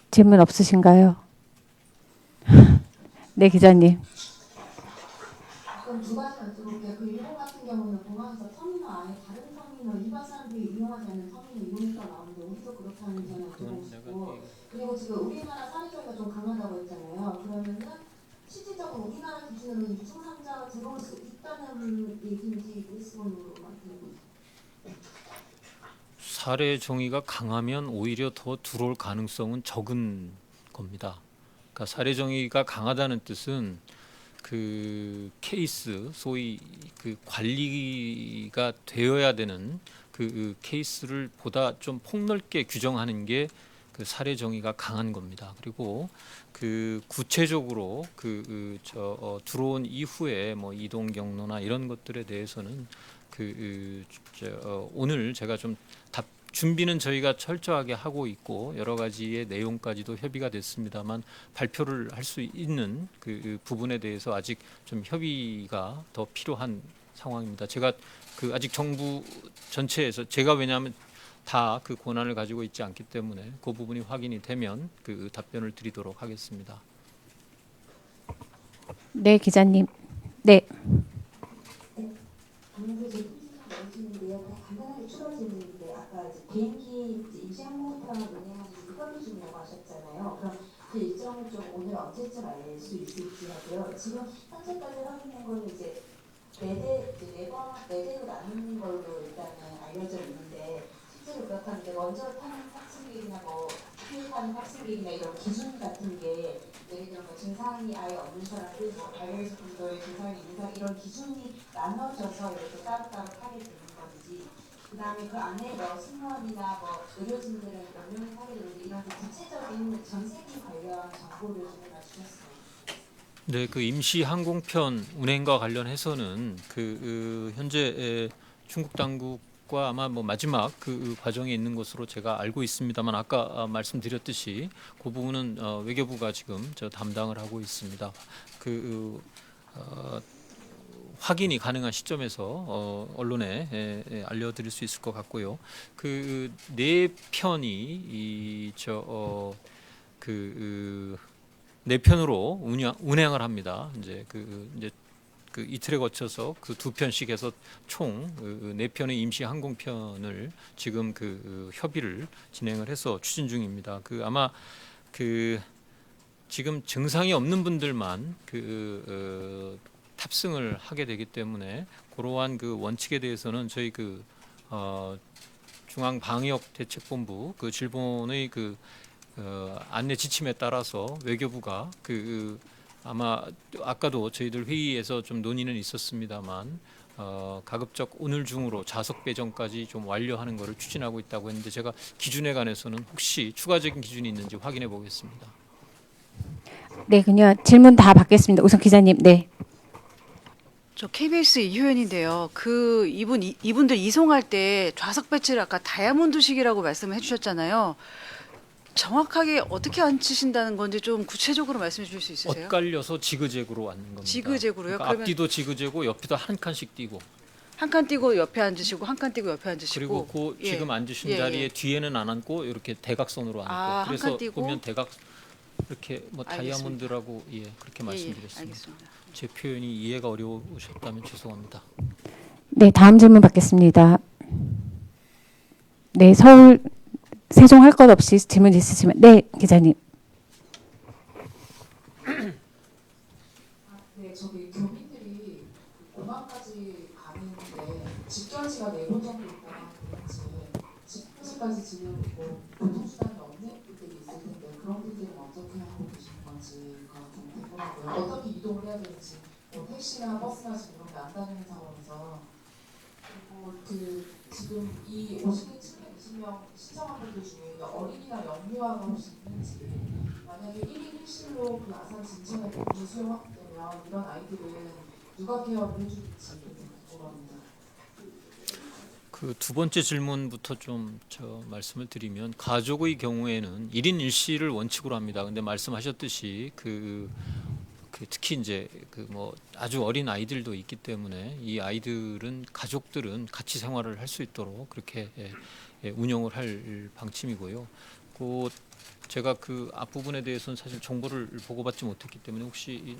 질문 없으신가요? 네, 기자님. 그럼 두 가지 여쭤볼게요. 일본 같은 경우는 공항에서 터미널 아예 다른 터미널 일반 사람들이 이용하지 않는 터미널 이용료가 나오는데 우리도 그렇다는 점을 들어보시고 그리고 지금 우리나라 사례 정의가 좀 강하다고 했잖아요. 그러면은 실질적으로 우리나라 기준으로 유증상자가 들어올 수 있다는 얘기인지 일본으로만 들고 사례 정의가 강하면 오히려 더 들어올 가능성은 적은 겁니다. 그러니까 사례 정의가 강하다는 뜻은 그 케이스 소위 그 관리가 되어야 되는 그 케이스를 보다 좀 폭넓게 규정하는 게 그 사례 정의가 강한 겁니다. 그리고 그 구체적으로 들어온 이후에 뭐 이동 경로나 이런 것들에 대해서는 오늘 제가 좀 준비는 저희가 철저하게 하고 있고 여러 가지의 내용까지도 협의가 됐습니다만 발표를 할 수 있는 그 부분에 대해서 아직 좀 협의가 더 필요한 상황입니다. 제가 그 아직 정부 전체에서 제가 왜냐하면 다 그 권한을 가지고 있지 않기 때문에 그 부분이 확인이 되면 그 답변을 드리도록 하겠습니다. 네, 기자님. 네. 아무래도 이제 말씀인데요. 간단하게 추가 질문인데 아까 이제 비행기 임시 항공편을 운행하는 이걸로 중이라고 하셨잖아요. 그럼 그 일정을 좀 오늘 언제쯤 알 수 있을지 하고요. 지금 현재까지 확인된 거는 이제 네 대로 나누는 걸로 일단은 알려져 있는데 실제로 그렇다는데 먼저 타는 탑승객이나 뭐 후에 타는 탑승객이나 이런 기준 같은 게 예를 들어 뭐 증상이 아예 없는 사람들, 뭐 발열 정도의 증상이 있는 사람 이런 기준이 나눠져서 이렇게 따로따로 타게 되는 건지, 그 다음에 그 안에 뭐 승무원이나 뭐 의료진들은 몇 명이 타게 되는지 이런 구체적인 전세기 관련 정보를 좀 주셨어요. 네, 그 임시 항공편 운행과 관련해서는 현재 중국 당국과 아마 뭐 마지막 그 과정에 있는 것으로 제가 알고 있습니다만 아까 말씀드렸듯이 그 부분은 외교부가 지금 저 담당을 하고 있습니다. 확인이 가능한 시점에서 언론에 알려드릴 수 있을 것 같고요. 그 네 편이 네 편으로 운행을 합니다. 이제 그 이틀에 거쳐서 그 두 편씩 해서 총 네 편의 임시 항공편을 지금 협의를 진행을 해서 추진 중입니다. 아마 지금 증상이 없는 분들만 탑승을 하게 되기 때문에 그러한 원칙에 대해서는 저희 중앙방역대책본부 질본의 안내 지침에 따라서 외교부가 아마 아까도 저희들 회의에서 좀 논의는 있었습니다만 가급적 오늘 중으로 좌석 배정까지 좀 완료하는 것을 추진하고 있다고 했는데 제가 기준에 관해서는 혹시 추가적인 기준이 있는지 확인해 보겠습니다. 네, 그냥 질문 다 받겠습니다. 우선 기자님. 네. 저 KBS 이효연인데요. 이분들 이송할 때 좌석 배치를 아까 다이아몬드식이라고 말씀을 해주셨잖아요. 정확하게 어떻게 앉히신다는 건지 좀 구체적으로 말씀해 주실 수 있으세요? 엇갈려서 지그재그로 앉는 겁니다. 지그재그로요? 그러니까 그러면 앞뒤도 지그재고 옆에도 한 칸씩 띄고 한 칸 띄고 옆에 앉으시고 한 칸 띄고 옆에 앉으시고 그리고 예. 지금 앉으신 예, 자리에 예. 뒤에는 안 앉고 이렇게 대각선으로 앉고 아, 한 그래서 칸 띄고? 보면 이렇게 뭐 알겠습니다. 다이아몬드라고 그렇게 예, 말씀드렸습니다. 알겠습니다. 제 표현이 이해가 어려우셨다면 죄송합니다. 네, 다음 질문 받겠습니다. 네, 서울 세종 할 것 없이 질문 있으시면 네, 기자님. 네, 저기 교민들이 공항까지 가는데 집결지가 4곳 정도 있다가 그런지 집결지까지 지내고 교통수단이 없는 분들이 있을 텐데 그런 분들은 어떻게 하고 계시는 건지가 좀 궁금하고요. 어떻게 이동을 해야 되는지 뭐 택시나 버스나 지금 그런 게 안 다니는 상황에서 그리고 지금 이 720명 신청한 분들 중에 어린이나 영유아가 혹시 있는지, 만약에 1인 1실로 그 아산 진천에 공부 수용 확대되면 이런 아이들은 누가 케어를 해줄지 궁금합니다. 두 번째 질문부터 좀 말씀을 드리면 가족의 경우에는 1인 1실을 원칙으로 합니다. 근데 말씀하셨듯이 특히 이제 뭐 아주 어린 아이들도 있기 때문에 이 아이들은 가족들은 같이 생활을 할 수 있도록 그렇게 운영을 할 방침이고요. 제가 앞부분에 대해서는 사실 정보를 보고받지 못했기 때문에 혹시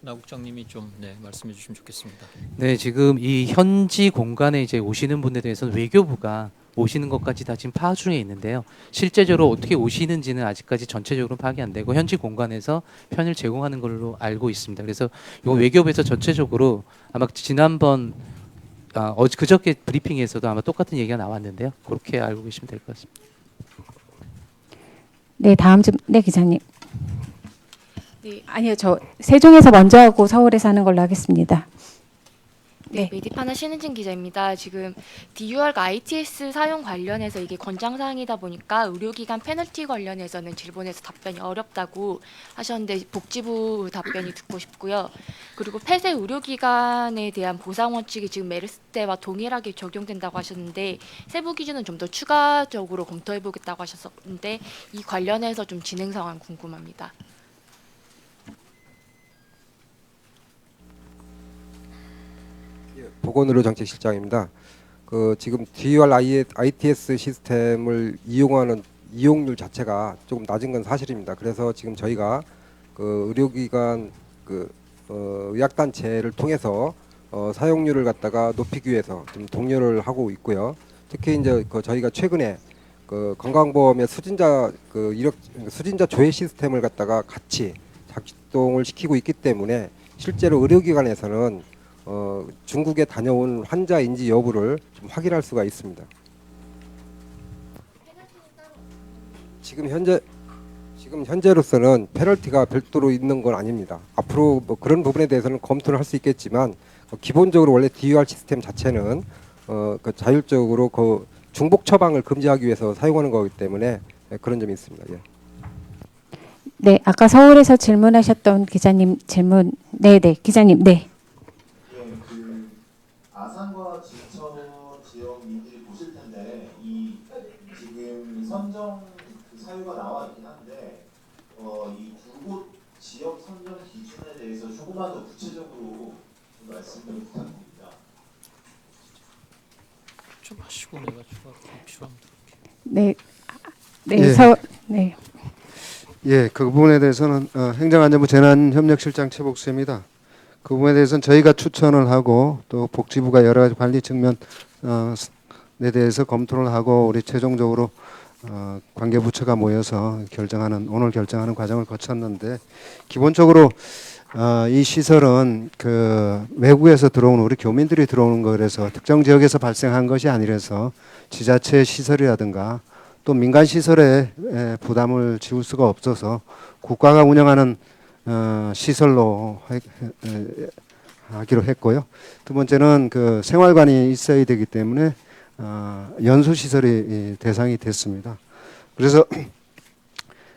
나 국장님이 좀 말씀해 주시면 좋겠습니다. 네, 지금 이 현지 공간에 이제 오시는 분에 대해서는 외교부가 오시는 것까지 다 지금 파악 중에 있는데요. 실제적으로 어떻게 오시는지는 아직까지 전체적으로 파악이 안 되고 현지 공간에서 편을 제공하는 걸로 알고 있습니다. 그래서 이거 외교부에서 전체적으로 아마 지난번 그저께 브리핑에서도 아마 똑같은 얘기가 나왔는데요. 그렇게 알고 계시면 될 것 같습니다. 네, 다음 질문. 네, 기자님. 네, 아니요, 저 세종에서 먼저 하고 서울에서 하는 걸로 하겠습니다. 네. 메디파나 신은진 기자입니다. 지금 DUR과 ITS 사용 관련해서 이게 권장사항이다 보니까 의료기관 페널티 관련해서는 질본에서 답변이 어렵다고 하셨는데 복지부 답변이 듣고 싶고요. 그리고 폐쇄 의료기관에 대한 보상 원칙이 지금 메르스 때와 동일하게 적용된다고 하셨는데 세부 기준은 좀 더 추가적으로 검토해보겠다고 하셨었는데 이 관련해서 좀 진행 상황 궁금합니다. 보건의료정책실장입니다. 지금 DUR ITS 시스템을 이용하는 이용률 자체가 조금 낮은 건 사실입니다. 그래서 지금 저희가 의료기관 의학단체를 통해서 사용률을 갖다가 높이기 위해서 좀 독려를 하고 있고요. 특히 이제 저희가 최근에 건강보험의 수진자 수진자 조회 시스템을 갖다가 같이 작동을 시키고 있기 때문에 실제로 의료기관에서는 중국에 다녀온 환자인지 여부를 좀 확인할 수가 있습니다. 지금 현재로서는 페널티가 별도로 있는 건 아닙니다. 앞으로 뭐 그런 부분에 대해서는 검토를 할 수 있겠지만 기본적으로 원래 DUR 시스템 자체는 자율적으로 중복 처방을 금지하기 위해서 사용하는 거기 때문에 그런 점이 있습니다. 예. 네, 아까 서울에서 질문하셨던 기자님 질문. 네, 기자님. 네. 아산과 진천 지역민들이 보실 텐데 이 지금 선정 사유가 나와 있긴 한데 이 두 곳 지역 선정 기준에 대해서 조금만 더 구체적으로 좀 말씀을 부탁드립니다. 좀 하시고 내가 추가 필요하면 네. 예. 예, 그 부분에 대해서는 행정안전부 재난협력실장 최복수입니다. 그 부분에 대해서는 저희가 추천을 하고 또 복지부가 여러 가지 관리 측면에 대해서 검토를 하고 우리 최종적으로 관계부처가 모여서 오늘 결정하는 과정을 거쳤는데 기본적으로 이 시설은 외국에서 들어오는 우리 교민들이 들어오는 거라서 특정 지역에서 발생한 것이 아니라서 지자체 시설이라든가 또 민간 시설에 부담을 지울 수가 없어서 국가가 운영하는 시설로 하기로 했고요. 두 번째는 생활관이 있어야 되기 때문에 연수시설이 대상이 됐습니다. 그래서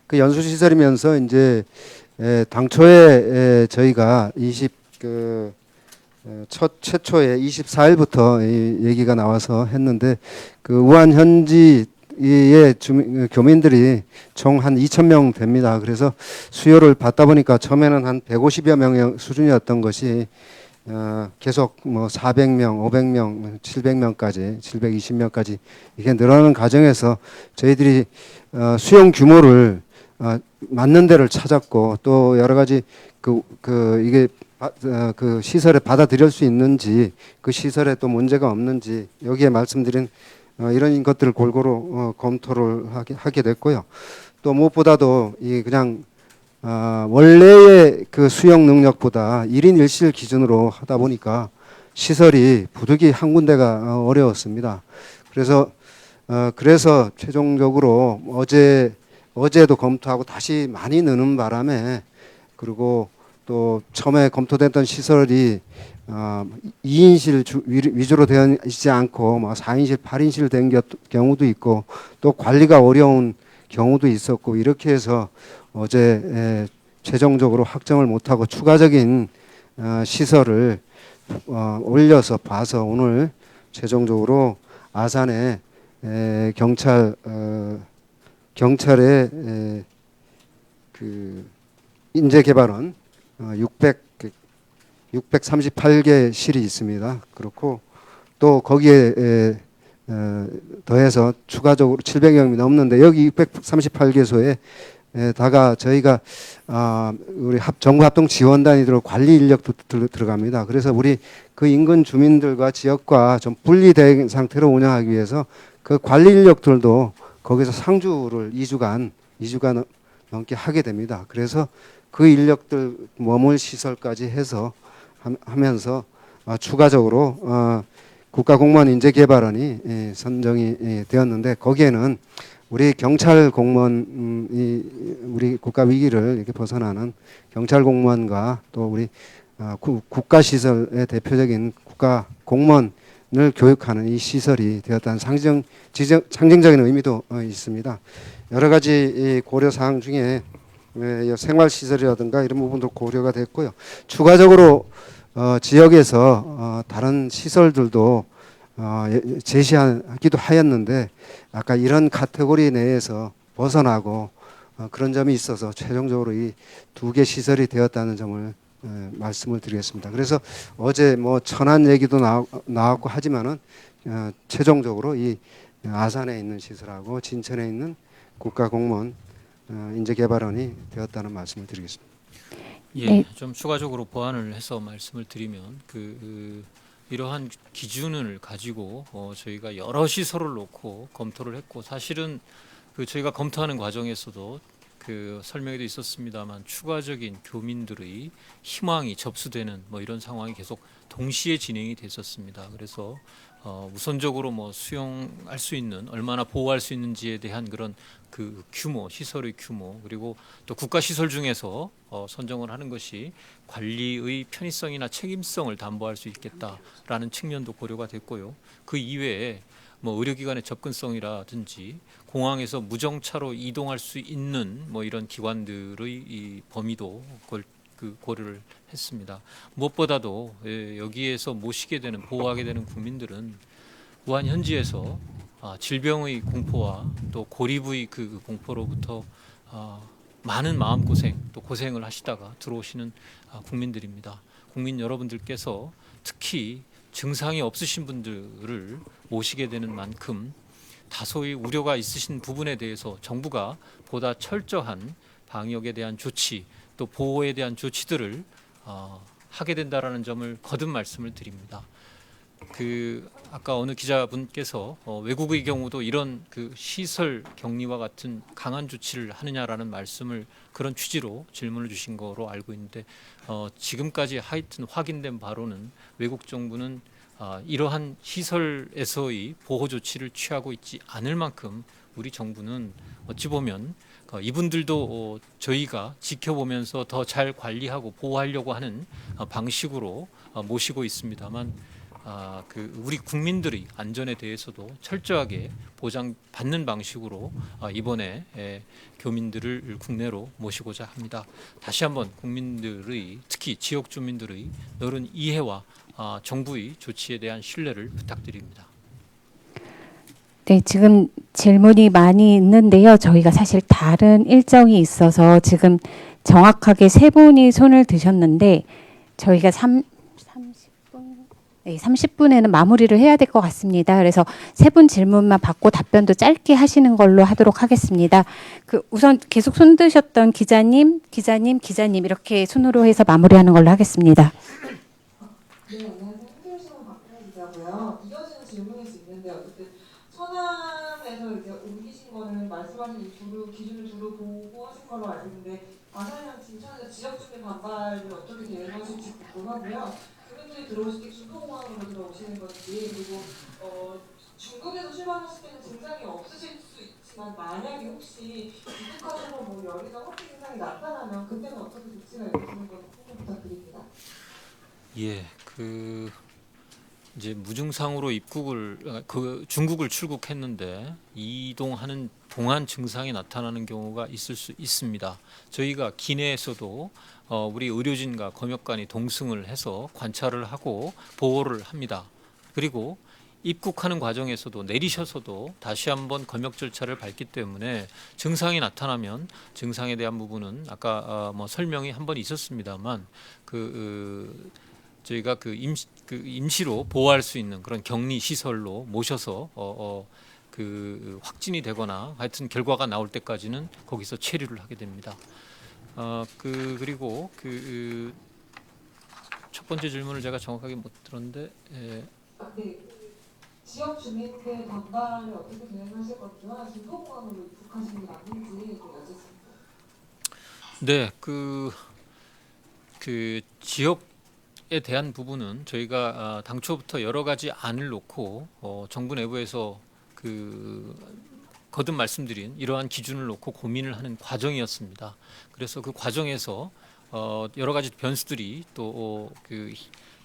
그 연수시설이면서 이제 당초에 저희가 최초에 24일부터 얘기가 나와서 했는데 우한 현지의 교민들이 총 한 2,000명 됩니다. 그래서 수요를 받다 보니까 처음에는 한 150여 명의 수준이었던 것이 계속 400명, 500명, 700명까지, 720명까지 이게 늘어나는 과정에서 저희들이 수용 규모를 맞는 데를 찾았고 또 여러 가지 이게 시설에 받아들일 수 있는지 그 시설에 또 문제가 없는지 여기에 말씀드린 이런 것들을 골고루 검토를 하게 됐고요. 또 무엇보다도 그냥 원래의 수용 능력보다 1인 1실 기준으로 하다 보니까 시설이 부득이 한 군데가 어려웠습니다. 그래서 최종적으로 어제도 검토하고 다시 많이 느는 바람에 그리고 또 처음에 검토됐던 시설이 2인실 위주로 되어 있지 않고 4인실, 8인실 된 경우도 있고 또 관리가 어려운 경우도 있었고 이렇게 해서 어제 최종적으로 확정을 못하고 추가적인 시설을 올려서 봐서 오늘 최종적으로 아산에 경찰의 인재개발원 638개 실이 있습니다. 그렇고 또 거기에 더해서 추가적으로 700여 명이 넘는데 여기 638개소에 다가 저희가 우리 정부 합동 지원단이 관리 인력도 들어갑니다. 그래서 우리 그 인근 주민들과 지역과 좀 분리된 상태로 운영하기 위해서 그 관리 인력들도 거기서 상주를 2주간 넘게 하게 됩니다. 그래서 그 인력들 머물 시설까지 해서 하면서 추가적으로 국가공무원 인재개발원이 선정이 되었는데 거기에는 우리 경찰 공무원이 우리 국가 위기를 이렇게 벗어나는 경찰 공무원과 또 우리 국가시설의 대표적인 국가 공무원을 교육하는 이 시설이 되었다는 상징적인 의미도 있습니다. 여러 가지 이 고려 사항 중에 생활 시설이라든가 이런 부분도 고려가 됐고요. 추가적으로 지역에서 다른 시설들도 제시하기도 하였는데 아까 이런 카테고리 내에서 벗어나고 그런 점이 있어서 최종적으로 이 두 개 시설이 되었다는 점을 말씀을 드리겠습니다. 그래서 어제 뭐 천안 얘기도 나왔고 하지만은 최종적으로 이 아산에 있는 시설하고 진천에 있는 국가공무원 인재개발원이 되었다는 말씀을 드리겠습니다. 예, 네. 좀 추가적으로 보완을 해서 말씀을 드리면 이러한 기준을 가지고 저희가 여러 시설을 놓고 검토를 했고 사실은 저희가 검토하는 과정에서도 설명에도 있었습니다만 추가적인 교민들의 희망이 접수되는 뭐 이런 상황이 계속 동시에 진행이 됐었습니다. 그래서 우선적으로 뭐 수용할 수 있는 얼마나 보호할 수 있는지에 대한 그런 규모, 시설의 규모 그리고 또 국가 시설 중에서 선정을 하는 것이 관리의 편의성이나 책임성을 담보할 수 있겠다라는 측면도 고려가 됐고요. 그 이외에 뭐 의료기관의 접근성이라든지 공항에서 무정차로 이동할 수 있는 뭐 이런 기관들의 이 범위도 고려를 했습니다. 무엇보다도 여기에서 모시게 되는 보호하게 되는 국민들은 우한 현지에서 질병의 공포와 또 고립의 공포로부터 많은 마음고생 또 고생을 하시다가 들어오시는 국민들입니다. 국민 여러분들께서 특히 증상이 없으신 분들을 모시게 되는 만큼 다소의 우려가 있으신 부분에 대해서 정부가 보다 철저한 방역에 대한 조치 또 보호에 대한 조치들을 하게 된다라는 점을 거듭 말씀을 드립니다. 아까 어느 기자분께서 외국의 경우도 이런 시설 격리와 같은 강한 조치를 하느냐라는 말씀을 그런 취지로 질문을 주신 거로 알고 있는데 지금까지 하여튼 확인된 바로는 외국 정부는 이러한 시설에서의 보호 조치를 취하고 있지 않을 만큼 우리 정부는 어찌 보면 이분들도 저희가 지켜보면서 더 잘 관리하고 보호하려고 하는 방식으로 모시고 있습니다만 우리 국민들의 안전에 대해서도 철저하게 보장받는 방식으로 이번에 교민들을 국내로 모시고자 합니다. 다시 한번 국민들의 특히 지역 주민들의 너른 이해와 정부의 조치에 대한 신뢰를 부탁드립니다. 네, 지금 질문이 많이 있는데요. 저희가 사실 다른 일정이 있어서 지금 정확하게 세 분이 손을 드셨는데 저희가 30분에는 마무리를 해야 될 것 같습니다. 그래서 세 분 질문만 받고 답변도 짧게 하시는 걸로 하도록 하겠습니다. 우선 계속 손 드셨던 기자님 이렇게 순으로 해서 마무리하는 걸로 하겠습니다. 네, 안녕하세요. 한겨울신문 박근혜 기자고요. 이어지는 질문일 수 있는데 어쨌든 천안에서 이제 옮기신 거는 말씀하신 이 기준을 두루 보고 하신 걸로 알고 있는데 아산이랑 진천에서 지역 주민 반발을 어떻게 대응하실지 궁금하고요. 그분들이 들어오실 때 중부공항으로 들어오시는 건지 그리고 중국에서 출발하실 때는 증상이 없으실 수 있지만 만약에 혹시 입국하셔서 뭐 열이나 호흡기 증상이 나타나면 그때는 어떻게 조치가 이루어지는 건지 부탁드립니다. 예, 이제 무증상으로 중국을 출국했는데 이동하는 동안 증상이 나타나는 경우가 있을 수 있습니다. 저희가 기내에서도 우리 의료진과 검역관이 동승을 해서 관찰을 하고 보호를 합니다. 그리고 입국하는 과정에서도 내리셔서도 다시 한번 검역 절차를 밟기 때문에 증상이 나타나면 증상에 대한 부분은 아까 설명이 한 번 있었습니다만 저희가 임시로 보호할 수 있는 그런 격리 시설로 모셔서 확진이 되거나 하여튼 결과가 나올 때까지는 거기서 체류를 하게 됩니다. 그리고 첫 번째 질문을 제가 정확하게 못 들었는데 네, 지역 주민들 반발을 어떻게 대응하실 건지와 중부공항으로 입국하시는 게 맞는지 여쭙습니다. 네, 지역에 대한 부분은 저희가 당초부터 여러 가지 안을 놓고 정부 내부에서 거듭 말씀드린 이러한 기준을 놓고 고민을 하는 과정이었습니다. 그래서 그 과정에서 여러 가지 변수들이 또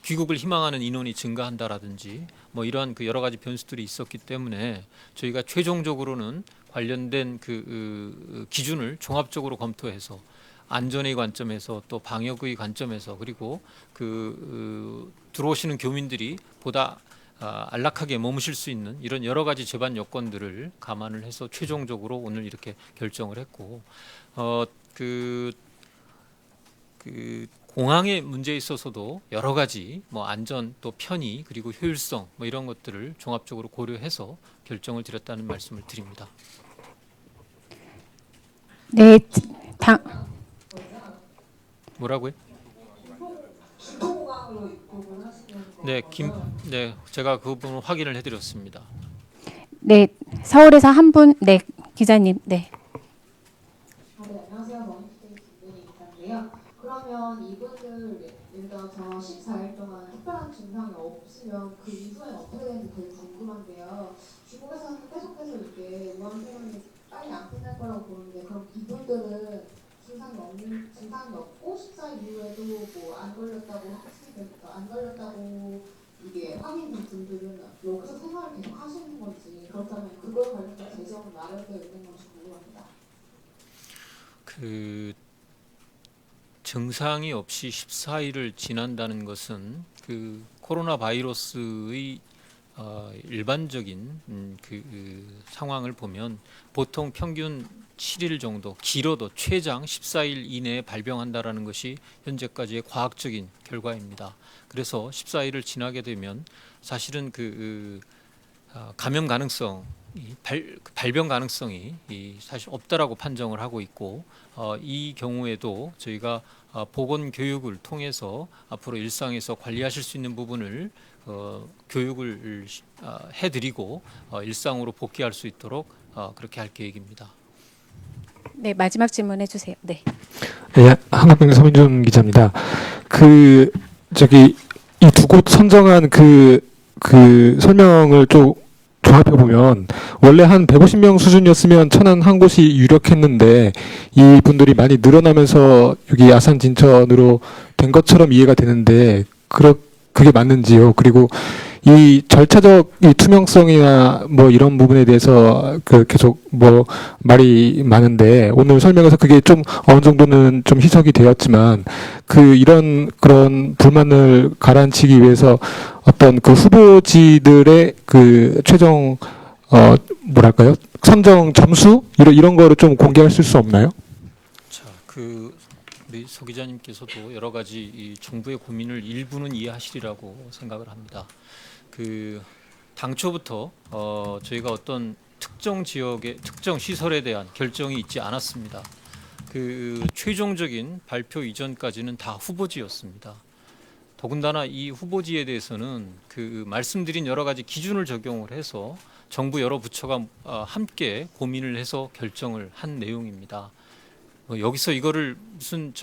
귀국을 희망하는 인원이 증가한다라든지 뭐 이러한 그 여러 가지 변수들이 있었기 때문에 저희가 최종적으로는 관련된 그 기준을 종합적으로 검토해서 안전의 관점에서 또 방역의 관점에서 그리고 들어오시는 교민들이 보다 안락하게 머무실 수 있는 이런 여러 가지 제반 여건들을 감안을 해서 최종적으로 오늘 이렇게 결정을 했고 공항의 문제에 있어서도 여러 가지 뭐 안전 또 편의 그리고 효율성 뭐 이런 것들을 종합적으로 고려해서 결정을 드렸다는 말씀을 드립니다. 네, 뭐라고요? 네, 제가 그 부분을 확인을 해드렸습니다. 네, 서울에서 한 분, 네, 기자님, 네. 안녕하세요. 머니투데이 김민희인데요. 그러면 이분들 예를 들어서 14일 동안 특별한 증상이 없으면 그 이후에는 어떻게 되는지 되게 궁금한데요. 중국에서는 계속해서 이게 우한 폐렴이 빨리 안 끝날 거라고 보는데 그럼 이분들은 증상이 없고 14일 이후에도 뭐 안 걸렸다고 이게 확인된 분들은 여기서 생활을 계속 하시는 건지 그렇다면 그걸 관련된 재정은 마련되어 있는 건지 궁금합니다. 그 증상이 없이 14일을 지난다는 것은 그 코로나 바이러스의 일반적인 상황을 보면 보통 평균 7일 정도, 길어도 최장 14일 이내에 발병한다라는 것이 현재까지의 과학적인 결과입니다. 그래서 14일을 지나게 되면 사실은 감염 가능성, 발병 가능성이 사실 없다라고 판정을 하고 있고 이 경우에도 저희가 보건 교육을 통해서 앞으로 일상에서 관리하실 수 있는 부분을 교육을 해드리고 일상으로 복귀할 수 있도록 그렇게 할 계획입니다. 네, 마지막 질문해 주세요. 네. 네, 한국병대 서민준 기자입니다. 이 두 곳 선정한 그 설명을 좀 종합해 보면 원래 한 150명 수준이었으면 천안 한 곳이 유력했는데 이 분들이 많이 늘어나면서 여기 아산 진천으로 된 것처럼 이해가 되는데 그게 맞는지요? 그리고 이 절차적 이 투명성이나 뭐 이런 부분에 대해서 계속 뭐 말이 많은데 오늘 설명에서 그게 좀 어느 정도는 좀 희석이 되었지만 그런 불만을 가라앉히기 위해서 어떤 후보지들의 최종 선정 점수 이런 거를 좀 공개할 수 없나요? 자, 우리 소 기자님께서도 여러 가지 이 정부의 고민을 일부는 이해하시리라고 생각을 합니다. 당초부터 저희가 어떤 특정 지역의 특정 시설에 대한 결정이 있지 않았습니다. 최종적인 발표 이전까지는 다 후보지였습니다. 더군다나 이 후보지에 대해서는 말씀드린 여러 가지 기준을 적용을 해서 정부 여러 부처가 함께 고민을 해서 결정을 한 내용입니다. 여기서 이거를 무슨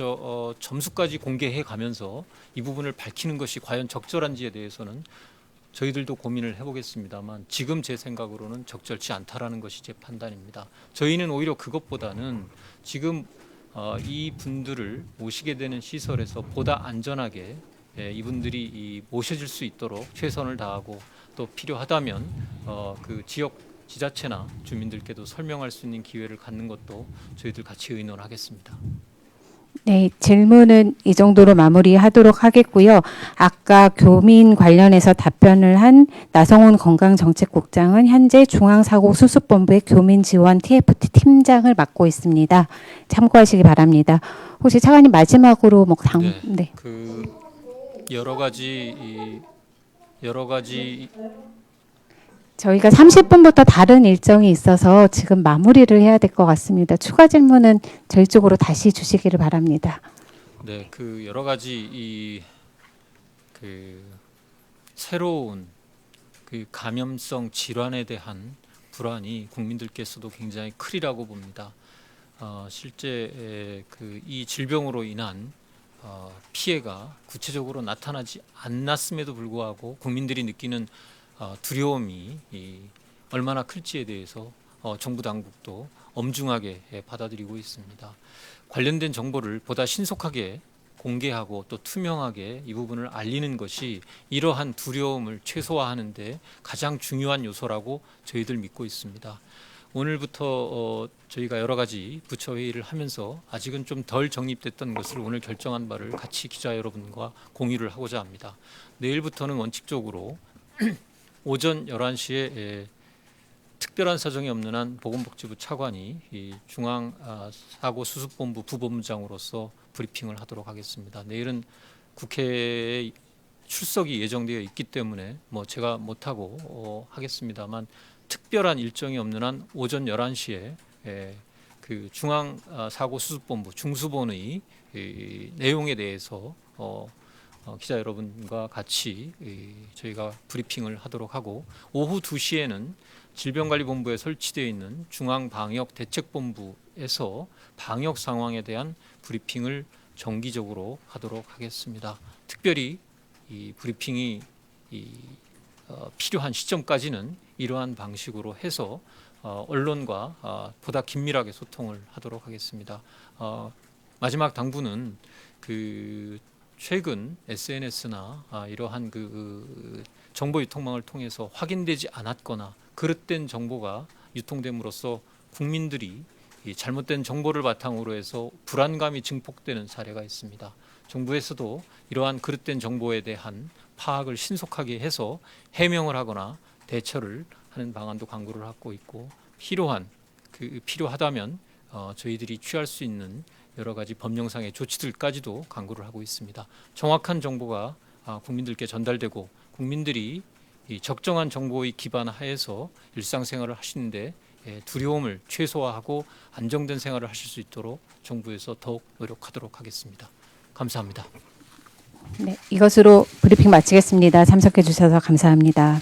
점수까지 공개해 가면서 이 부분을 밝히는 것이 과연 적절한지에 대해서는 저희들도 고민을 해보겠습니다만 지금 제 생각으로는 적절치 않다라는 것이 제 판단입니다. 저희는 오히려 그것보다는 지금 이 분들을 모시게 되는 시설에서 보다 안전하게 이분들이 모셔질 수 있도록 최선을 다하고 또 필요하다면 지역 지자체나 주민들께도 설명할 수 있는 기회를 갖는 것도 저희들 같이 의논하겠습니다. 네, 질문은 이 정도로 마무리하도록 하겠고요. 아까 교민 관련해서 답변을 한 나성훈 건강정책국장은 현재 중앙사고수습본부의 교민지원 TFT 팀장을 맡고 있습니다. 참고하시기 바랍니다. 혹시 차관님 마지막으로 네. 여러 가지 저희가 30분부터 다른 일정이 있어서 지금 마무리를 해야 될 것 같습니다. 추가 질문은 저희 쪽으로 다시 주시기를 바랍니다. 네, 여러 가지 새로운 감염성 질환에 대한 불안이 국민들께서도 굉장히 크리라고 봅니다. 실제 이 질병으로 인한 피해가 구체적으로 나타나지 않았음에도 불구하고 국민들이 느끼는 두려움이 얼마나 클지에 대해서 정부 당국도 엄중하게 받아들이고 있습니다. 관련된 정보를 보다 신속하게 공개하고 또 투명하게 이 부분을 알리는 것이 이러한 두려움을 최소화하는 데 가장 중요한 요소라고 저희들 믿고 있습니다. 오늘부터 저희가 여러 가지 부처 회의를 하면서 아직은 좀 덜 정립됐던 것을 오늘 결정한 바를 같이 기자 여러분과 공유를 하고자 합니다. 내일부터는 원칙적으로 오전 11시에 특별한 사정이 없는 한 보건복지부 차관이 이 중앙사고수습본부 부본부장으로서 브리핑을 하도록 하겠습니다. 내일은 국회에 출석이 예정되어 있기 때문에 뭐 제가 못하고 하겠습니다만 특별한 일정이 없는 한 오전 11시에 그 중앙사고수습본부 중수본의 내용에 대해서 기자 여러분과 같이 저희가 브리핑을 하도록 하고 오후 2시에는 질병관리본부에 설치되어 있는 중앙방역대책본부에서 방역 상황에 대한 브리핑을 정기적으로 하도록 하겠습니다. 특별히 이 브리핑이 필요한 시점까지는 이러한 방식으로 해서 언론과 보다 긴밀하게 소통을 하도록 하겠습니다. 마지막 당부는 그 최근 SNS나 이러한 그 정보 유통망을 통해서 확인되지 않았거나 그릇된 정보가 유통됨으로써 국민들이 이 잘못된 정보를 바탕으로 해서 불안감이 증폭되는 사례가 있습니다. 정부에서도 이러한 그릇된 정보에 대한 파악을 신속하게 해서 해명을 하거나 대처를 하는 방안도 강구를 하고 있고 필요하다면 저희들이 취할 수 있는 여러 가지 법령상의 조치들까지도 강구를 하고 있습니다. 정확한 정보가 국민들께 전달되고 국민들이 이 적정한 정보의 기반 하에서 일상생활을 하시는데 두려움을 최소화하고 안정된 생활을 하실 수 있도록 정부에서 더욱 노력하도록 하겠습니다. 감사합니다. 네, 이것으로 브리핑 마치겠습니다. 참석해 주셔서 감사합니다.